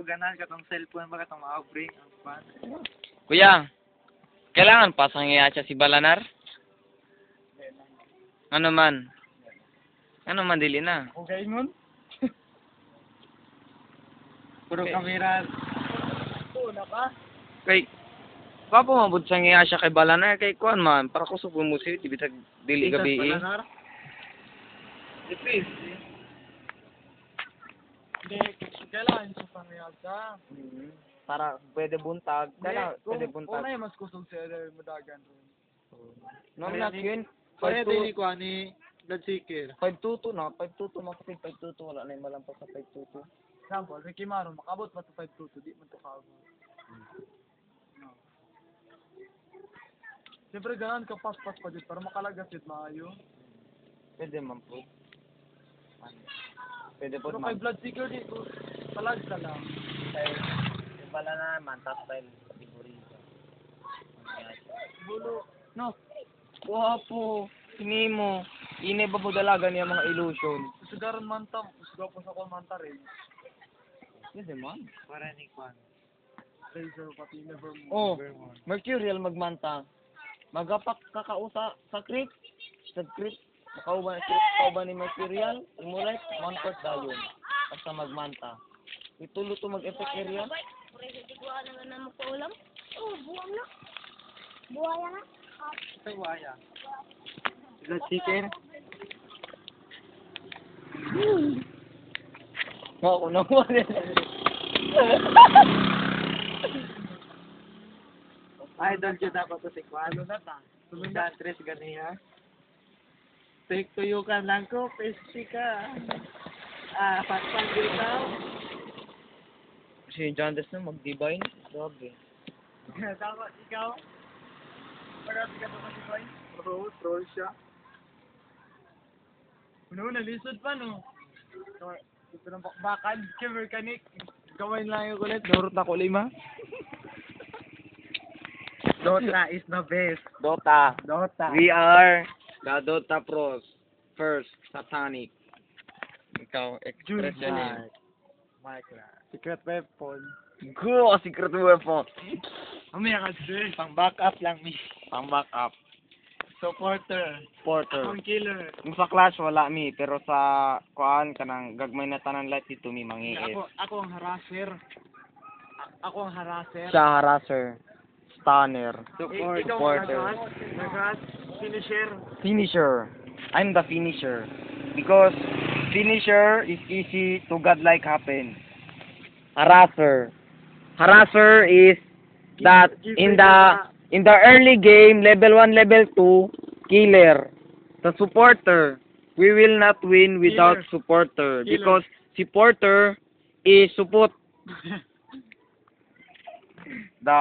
ganan katong cellphone ba katong ma-bring ang pan. Kuya, kailangan pasangya siya si Balanar? Ano man? Ano man dili na? Okay nun? Puro kamera. Oo na ba? Kay Papa mabud sangya siya kay Balanar kay kuan man para ko sa museo tibitag dili gabi. Depende. Hindi, kailangan siya pangyaga. Para pwede buntag, pwede buntag. Una yung mas kusog sa madagan ron. No na yun. Kaya din ko ani Bloodseeker. 522 na, 522 makapit 522 wala na yung malampas sa 522. Example, Ricky Maro, makabot pa sa 522, di man to kaabot. No. Siyempre ganun ka pas-pas pa dito para makalagas yun maayo. Pwede man po. Pwede po Pero man. kay Bloodseeker dito, talag ka lang. Yung pala naman, top style kategorya. Bulo. No, Wapo, ini mo. Ini ba po dalaga niya mga illusion? susugaran man tam, susugaw po sa kong manta rin. Pwede man. Para ni Kwan. Razor pati Nevermore. Oh, Mercurial magmanta. Magapak kakausa sa creep. Sa creep. Makauba ni Mercurial. Imulit, manport dayon. Basta magmanta. Itulo to mag-effect area. Hindi ko na magpaulam. Oh, buwang na. Buwaya na. Say waya. Bloodseeker. Ako na mo. Idol dyan dapat to si Kwan. Ano na ta? Sumundan tres ganiya. Take tuyukan lang ko, pesty ka. Patpang dito. Si Jandes na mag-divine. Grabe. Dapat ikaw. Parang ka to kasi Kwan. Oo, troll siya. Una, lisod pa no. Ito ng bakbakan, mechanic. Gawin lang yung kulit. Dorot na ko lima. Dota is the best. Dota. Dota. We are the Dota Pros. First, Satanic. Ikaw, express yun eh. Secret weapon. Go, secret weapon. Mamaya ka sir. Pang backup lang mi. Pang backup. Supporter. Porter. Pang killer. Kung sa Clash, wala mi. Pero sa kuan kanang gagmay na tanan light dito mi mangiit. Ako ang harasser. Ako ang harasser. Siya harasser. Stunner. Supporter. Nagas. Finisher. Finisher. I'm the finisher. Because finisher is easy to godlike happen. Harasser. Harasser is that in the early game, level 1, level 2, killer. The supporter, we will not win without supporter. Killer. Because supporter is support. The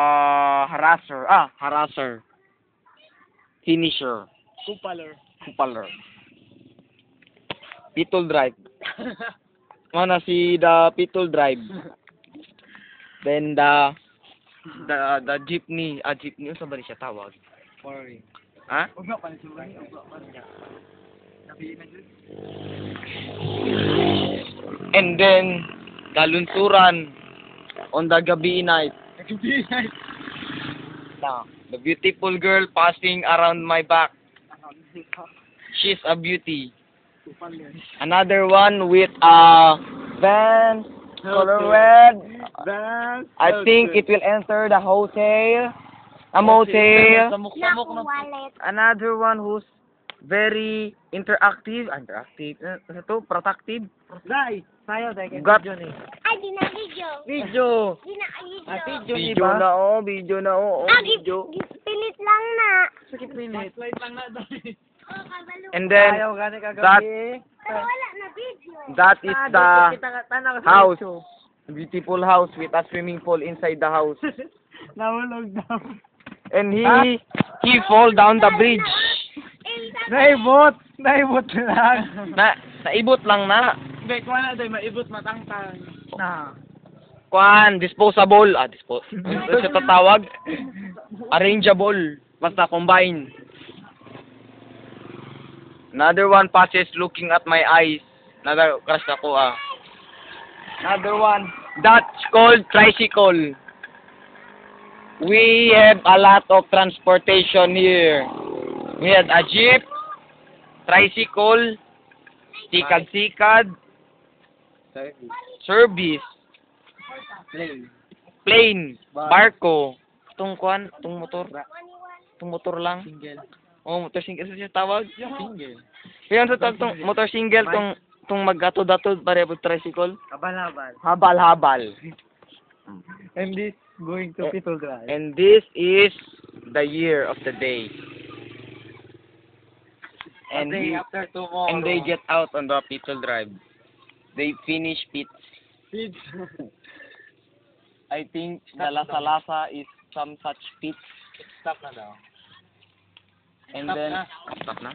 harasser. Finisher. Kupaler. Pitol drive. Mana si the pitol drive. Then the jeepney, jeepney sa ba siya tawag? Sorry. Ha? Huwag na pala siya. Huwag pa niya. Nabihin na dyan. And then kalunsuran on the gabi night. Nabihin na The beautiful girl passing around my back. She's a beauty. Another one with a van color red. I think it will enter the hotel. A motel. Naku, wallet. Another one who's very interactive. Protective. Dai! Sayo, dai. Got Ay, di na video. video. Di na video. Video na. Pilit lang na. Sakit minute. Light lang na dai. Oh, kabalo. And then Gani Pero wala na video. that is the house. Beautiful house with a swimming pool inside the house. Nahulog daw. And he fall down the bridge. Naibot lang. Naibot lang na. Hindi, kuha na dai, maibot matangtang. Na. Kuan, disposable. Ano siya tatawag? Arrangeable. Basta combine. Another one passes looking at my eyes. Another crush ako Another one that's called tricycle. We have a lot of transportation here. We have a jeep, tricycle, sikad-sikad, service, Plane. plane, Bus. barko, itong motor lang. Single. Oh, motor single siya tawag. Single. Yan sa tong motor single tong magatod-atod pareho tricycle. Kabal-habal. Habal-habal. And this going to Pitol Drive. And this is the year of the day. And day we- after tomorrow. and they get out on the Pitol Drive. They finish pits. Kids. I think the Lasa-Lasa is some such pits. Stop na daw. And Stop then na. stop na.